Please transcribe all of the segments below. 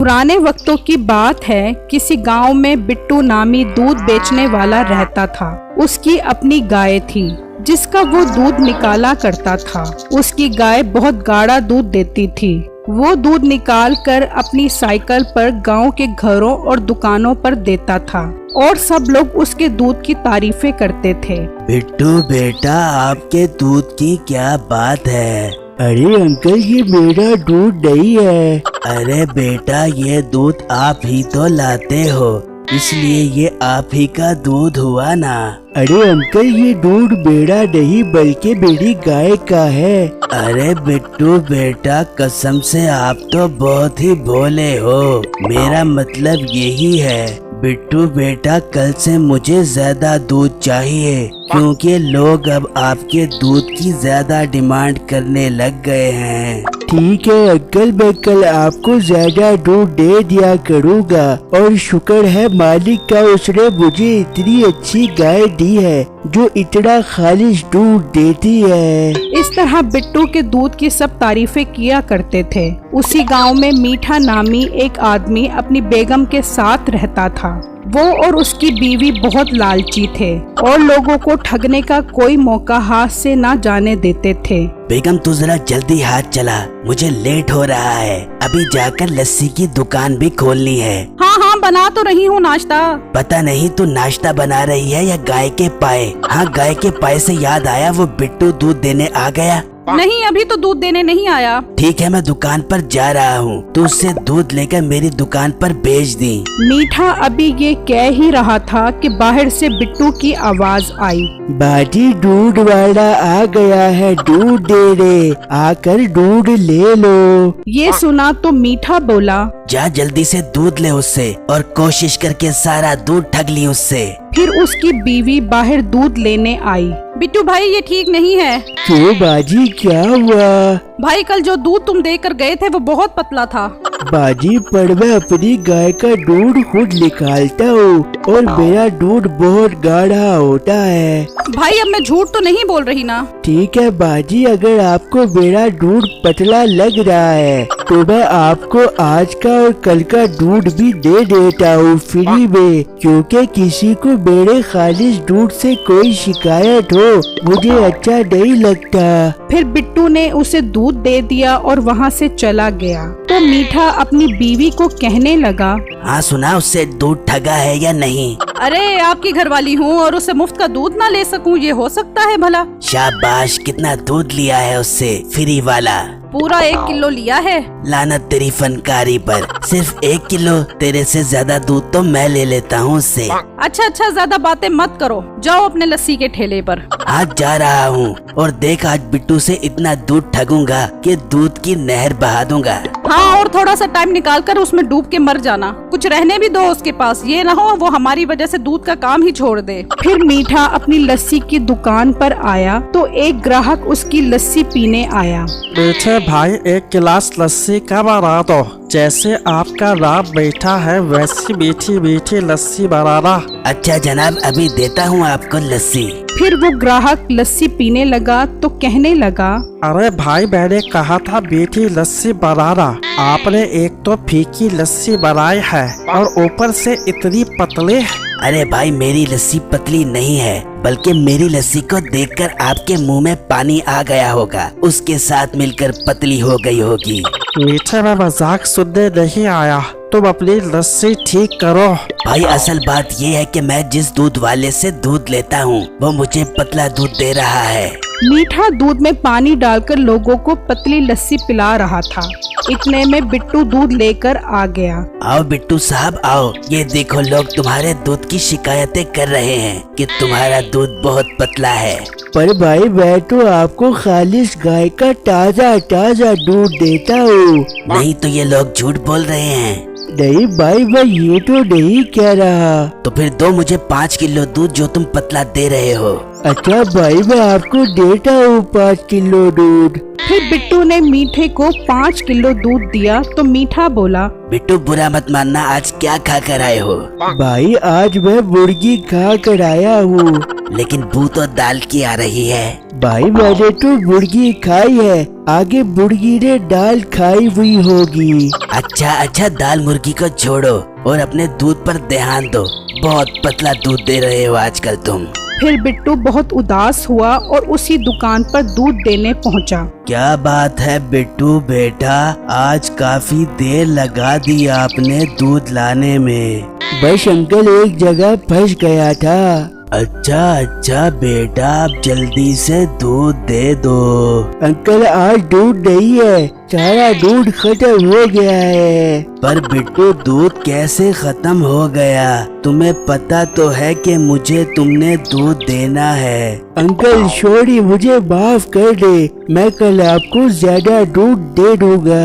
पुराने वक्तों की बात है, किसी गांव में बिट्टू नामी दूध बेचने वाला रहता था। उसकी अपनी गाय थी जिसका वो दूध निकाला करता था। उसकी गाय बहुत गाढ़ा दूध देती थी। वो दूध निकाल कर अपनी साइकिल पर गांव के घरों और दुकानों पर देता था और सब लोग उसके दूध की तारीफें करते थे। बिट्टू बेटा, आपके दूध की क्या बात है? अरे अंकल, ये मेरा दूध नहीं है। अरे बेटा, ये दूध आप ही तो लाते हो, इसलिए ये आप ही का दूध हुआ ना। अरे अंकल, ये दूध मेरा नहीं बल्कि मेरी गाय का है। अरे बिट्टू बेटा, कसम से आप तो बहुत ही भोले हो। मेरा मतलब यही है बिट्टू बेटा, कल से मुझे ज्यादा दूध चाहिए क्योंकि लोग अब आपके दूध की ज्यादा डिमांड करने लग गए हैं। ठीक है अंकल, मैं कल आपको ज्यादा दूध दे दिया करूँगा और शुक्र है मालिक का, उसने मुझे इतनी अच्छी गाय दी है जो इतना खालिश दूध देती है। इस तरह बिट्टू के दूध की सब तारीफें किया करते थे। उसी गांव में मीठा नामी एक आदमी अपनी बेगम के साथ रहता था। वो और उसकी बीवी बहुत लालची थे और लोगों को ठगने का कोई मौका हाथ से ना जाने देते थे। बेगम, तू जरा जल्दी हाथ चला, मुझे लेट हो रहा है। अभी जाकर लस्सी की दुकान भी खोलनी है। हाँ, बना तो रही हूँ नाश्ता। पता नहीं तू नाश्ता बना रही है या गाय के पाए। हाँ, गाय के पाए से याद आया, वो बिट्टू दूध देने आ गया? नहीं, अभी तो दूध देने नहीं आया। ठीक है, मैं दुकान पर जा रहा हूँ, तू उससे दूध लेकर मेरी दुकान पर भेज दी। मीठा अभी ये कह ही रहा था कि बाहर से बिट्टू की आवाज आई। बाजी, दूध वाला आ गया है, दूध दे रे, आकर दूध ले लो। ये सुना तो मीठा बोला, जा जल्दी से दूध ले उससे और कोशिश करके सारा दूध ठग ली उससे। फिर उसकी बीवी बाहर दूध लेने आई। बिट्टू भाई, ये ठीक नहीं है। क्यों बाजी, क्या हुआ? भाई, कल जो दूध तुम देकर गए थे वो बहुत पतला था। बाजी, पर मैं अपनी गाय का दूध खुद निकालता हूँ और मेरा दूध बहुत गाढ़ा होता है। भाई, अब मैं झूठ तो नहीं बोल रही ना? ठीक है बाजी, अगर आपको मेरा दूध पतला लग रहा है तो मैं आपको आज का और कल का दूध भी दे देता हूँ फ्री में, क्योंकि किसी को मेरे खालिश दूध से कोई शिकायत हो मुझे अच्छा नहीं लगता। फिर बिट्टू ने उसे दूध दे दिया और वहाँ से चला गया। तो मीठा अपनी बीवी को कहने लगा, हाँ सुना, उससे दूध ठगा है या नहीं? अरे, आपकी घरवाली हूँ और उससे मुफ्त का दूध ना ले सकूँ, ये हो सकता है भला? शाबाश, कितना दूध लिया है उससे फ्री वाला? पूरा 1 किलो लिया है। लानत तेरी फनकारी पर, सिर्फ 1 किलो? तेरे से ज्यादा दूध तो मैं ले लेता हूँ उससे। अच्छा, ज्यादा बातें मत करो, जाओ अपने लस्सी के ठेले पर। आज जा रहा हूँ और देख, आज बिट्टू से इतना दूध ठगूंगा कि दूध की नहर बहा दूंगा। हाँ, और थोड़ा सा टाइम निकाल कर उसमें डूब के मर जाना, कुछ रहने भी दो उसके पास, ये ना हो वो हमारी वजह से दूध का काम ही छोड़ दे। फिर मीठा अपनी लस्सी की दुकान पर आया तो एक ग्राहक उसकी लस्सी पीने आया। मीठे भाई, 1 गिलास लस्सी का बना दो। जैसे आपका नाम मीठा है वैसी मीठी मीठी लस्सी बनाना। अच्छा जनाब, अभी देता हूँ आपको लस्सी। फिर वो ग्राहक लस्सी पीने लगा तो कहने लगा, अरे भाई, मैंने कहा था मीठी लस्सी बनाना, आपने एक तो फीकी लस्सी बनाई है और ऊपर से इतनी पतली। अरे भाई, मेरी लस्सी पतली नहीं है, बल्कि मेरी लस्सी को देखकर आपके मुंह में पानी आ गया होगा, उसके साथ मिलकर पतली हो गई होगी। मीठे में मजाक सुनने नहीं आया, तुम अपनी लस्सी ठीक करो। भाई, असल बात ये है कि मैं जिस दूध वाले से दूध लेता हूँ वो मुझे पतला दूध दे रहा है। मीठा दूध में पानी डालकर लोगों को पतली लस्सी पिला रहा था। इतने में बिट्टू दूध लेकर आ गया। आओ बिट्टू साहब आओ, ये देखो लोग तुम्हारे दूध की शिकायतें कर रहे हैं कि तुम्हारा दूध बहुत पतला है। पर भाई, मैं तो आपको खालिश गाय का ताजा ताजा दूध देता हूँ। नहीं तो ये लोग झूठ बोल रहे हैं। नहीं भाई, मैं ये तो नहीं कह रहा। तो फिर दो मुझे 5 किलो दूध जो तुम पतला दे रहे हो। अच्छा भाई, मैं आपको देता हूँ 5 किलो दूध। फिर बिट्टू ने मीठे को 5 किलो दूध दिया तो मीठा बोला, बिट्टू बुरा मत मानना, आज क्या खा कर आए हो? भाई आज मैं मुर्गी खा कर आया हूँ। लेकिन बू तो दाल की आ रही है। भाई मैंने तो मुर्गी खाई है, आगे मुर्गी ने दाल खाई हुई होगी। अच्छा, दाल मुर्गी को छोड़ो और अपने दूध पर ध्यान दो। बहुत पतला दूध दे रहे हो आजकल तुम। फिर बिट्टू बहुत उदास हुआ और उसी दुकान पर दूध देने पहुंचा। क्या बात है बिट्टू बेटा, आज काफी देर लगा दी आपने दूध लाने में। बस अंकल एक जगह फंस गया था। अच्छा बेटा, आप जल्दी से दूध दे दो। अंकल आज दूध नहीं है, सारा दूध खत्म हो गया है। पर बिट्टू दूध कैसे खत्म हो गया? तुम्हें पता तो है कि मुझे तुमने दूध देना है। अंकल सॉरी, मुझे माफ कर दे, मैं कल आपको ज्यादा दूध दे दूंगा।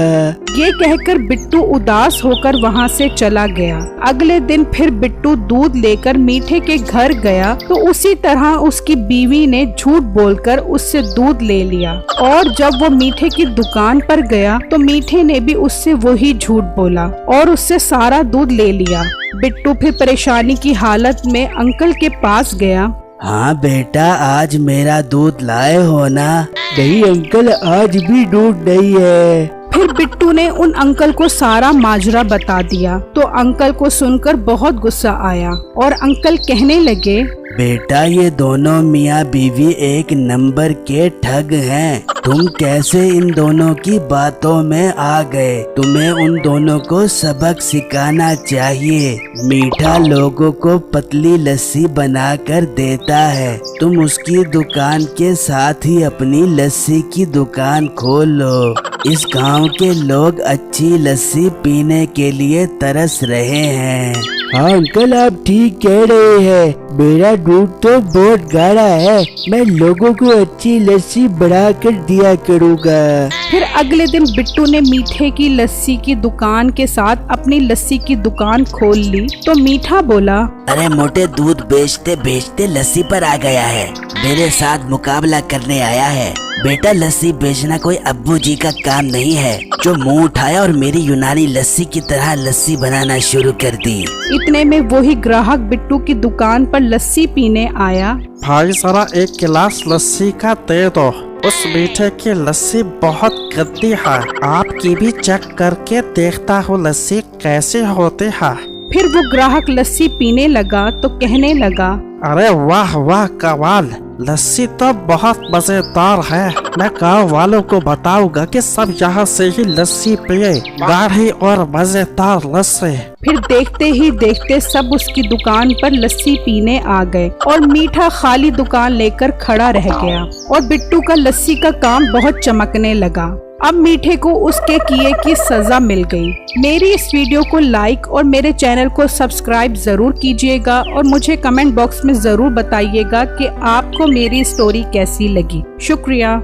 ये कहकर बिट्टू उदास होकर वहाँ से चला गया। अगले दिन फिर बिट्टू दूध लेकर मीठे के घर गया तो उसी तरह उसकी बीवी ने झूठ बोलकर उससे दूध ले लिया और जब वो मीठे की दुकान पर गया तो मीठे ने भी उससे वही झूठ बोला और उससे सारा दूध ले लिया। बिट्टू फिर परेशानी की हालत में अंकल के पास गया। हाँ बेटा, आज मेरा दूध लाए हो ना? नहीं अंकल, आज भी दूध नहीं है। फिर बिट्टू ने उन अंकल को सारा माजरा बता दिया तो अंकल को सुनकर बहुत गुस्सा आया और अंकल कहने लगे, बेटा ये दोनों मियाँ बीवी एक नंबर के ठग हैं। तुम कैसे इन दोनों की बातों में आ गए? तुम्हें उन दोनों को सबक सिखाना चाहिए। मीठा लोगों को पतली लस्सी बनाकर देता है, तुम उसकी दुकान के साथ ही अपनी लस्सी की दुकान खोल लो। इस गांव के लोग अच्छी लस्सी पीने के लिए तरस रहे हैं। हाँ अंकल, आप ठीक कह रहे हैं, मेरा दूध तो बहुत गाढ़ा है, मैं लोगों को अच्छी लस्सी बना कर दिया करूँगा। फिर अगले दिन बिट्टू ने मीठे की लस्सी की दुकान के साथ अपनी लस्सी की दुकान खोल ली तो मीठा बोला, अरे मोटे, दूध बेचते बेचते लस्सी पर आ गया है, मेरे साथ मुकाबला करने आया है। बेटा लस्सी बेचना कोई अब्बू जी का काम नहीं है जो मुंह उठाया और मेरी यूनानी लस्सी की तरह लस्सी बनाना शुरू कर दी। इतने में वही ग्राहक बिट्टू की दुकान पर लस्सी पीने आया। भाई जरा एक गिलास लस्सी का दे दो, उस मीठे की लस्सी बहुत गंदी है, आपकी भी चेक करके देखता हूँ लस्सी कैसे होती है। फिर वो ग्राहक लस्सी पीने लगा तो कहने लगा, अरे वाह वाह कमाल, लस्सी तो बहुत मजेदार है। मैं गाँव वालों को बताऊंगा कि सब यहाँ से ही लस्सी पिए, गाढ़ी और मजेदार लस्सी। फिर देखते ही देखते सब उसकी दुकान पर लस्सी पीने आ गए और मीठा खाली दुकान लेकर खड़ा रह गया और बिट्टू का लस्सी का काम बहुत चमकने लगा। अब मीठे को उसके किए की सजा मिल गई। मेरी इस वीडियो को लाइक और मेरे चैनल को सब्सक्राइब जरूर कीजिएगा और मुझे कमेंट बॉक्स में जरूर बताइएगा कि आपको मेरी स्टोरी कैसी लगी। शुक्रिया।